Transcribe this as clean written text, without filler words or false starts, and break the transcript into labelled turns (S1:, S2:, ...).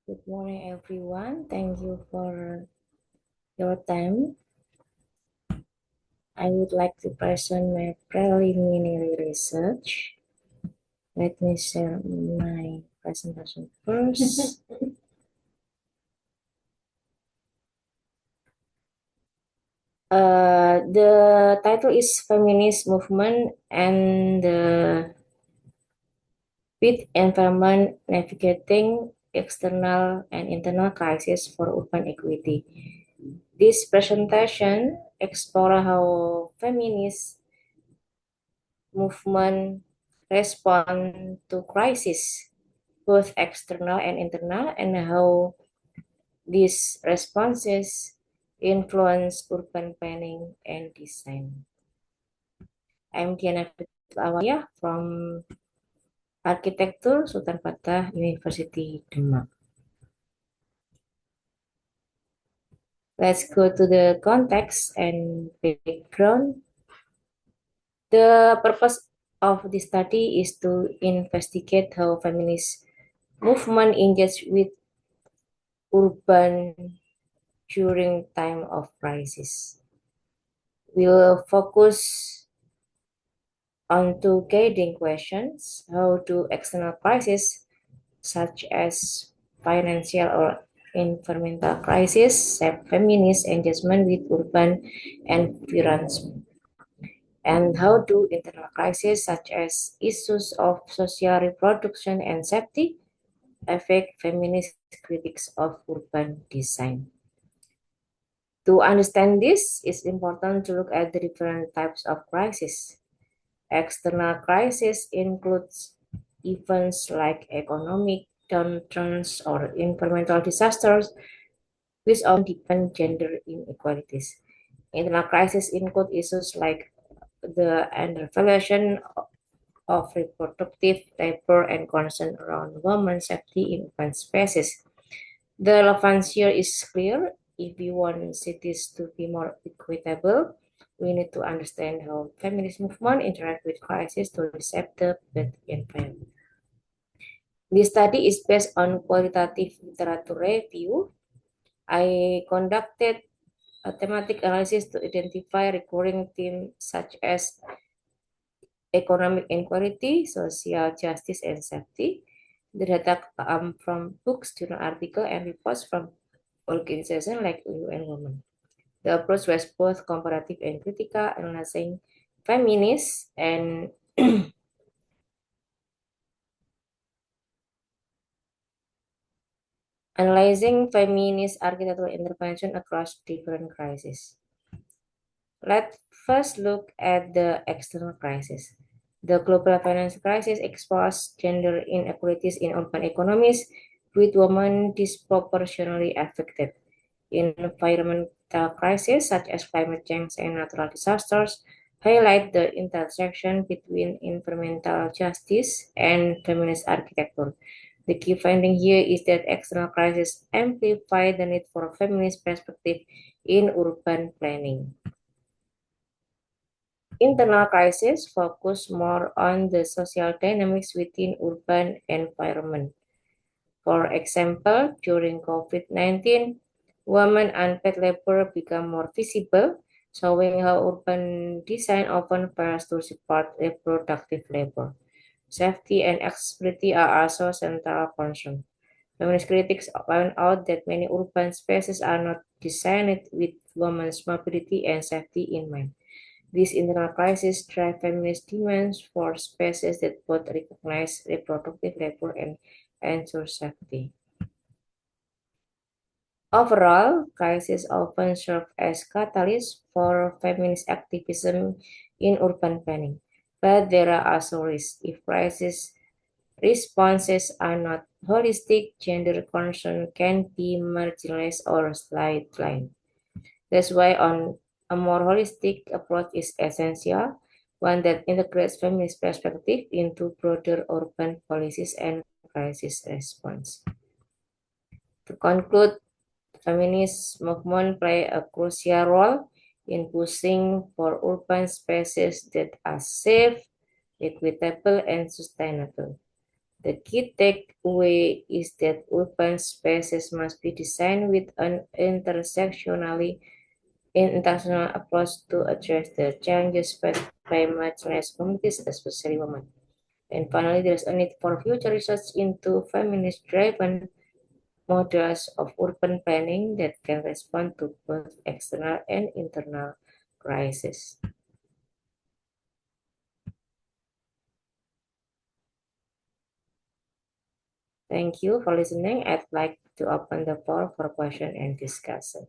S1: Good morning, everyone. Thank you for your time. I would like to present my preliminary research. Let me share my presentation first. The title is Feminist Movement and the with Environment Navigating External and Internal Crisis for Urban Equity. This presentation explores how feminist movement respond to crisis, both external and internal, and how these responses influence urban planning and design. I'm Diana Awaya from Architecture Sultan Fatah University, Demak. Let's go to the context and background. The purpose of this study is to investigate how feminist movement engage with urban during time of crisis. We'll focus on two guiding questions: how do external crises such as financial or environmental crisis shape feminist engagement with urban environment, and how do internal crises such as issues of social reproduction and safety affect feminist critics of urban design. To understand this, it's important to look at the different types of crisis. External crisis includes events like economic downturns or environmental disasters, which often deepen gender inequalities. Internal crisis include issues like the undervaluation of reproductive labor and concern around women's safety in urban spaces. The relevance here is clear. If we want cities to be more equitable, we need to understand how feminist movement interact with crisis to reshape the built environment. This study is based on qualitative literature review. I conducted a thematic analysis to identify recurring themes such as economic inequality, social justice, and safety. The data come from books, journal articles, and reports from organizations like UN Women. The approach was both comparative and critical, analyzing feminist and analyzing feminist architectural intervention across different crises. Let's first look at the external crisis. The global financial crisis exposed gender inequalities in urban economies, with women disproportionately affected. Environmental crises such as climate change and natural disasters highlight the intersection between environmental justice and feminist architecture. The key finding here is that external crises amplify the need for feminist perspective in urban planning. Internal crises focus more on the social dynamics within urban environment. For example, during COVID-19, women unpaid labor became more visible, showing how urban design often fails to support reproductive labor. Safety and accessibility are also central concerns. Feminist critics point out that many urban spaces are not designed with women's mobility and safety in mind. This internal crisis drive feminist demands for spaces that both recognize reproductive labor and ensure safety. Overall, crises often serve as catalysts for feminist activism in urban planning, but there are also risks. If crisis responses are not holistic, gender concern can be marginalized or sidelined. That's why a more holistic approach is essential, one that integrates feminist perspective into broader urban policies and crisis response. To conclude, feminist movement play a crucial role in pushing for urban spaces that are safe, equitable, and sustainable. The key takeaway is that urban spaces must be designed with an international approach to address the challenges faced by marginalized communities, especially women. And finally, there's a need for future research into feminist-driven models of urban planning that can respond to both external and internal crises. Thank you for listening. I'd like to open the floor for question and discussion.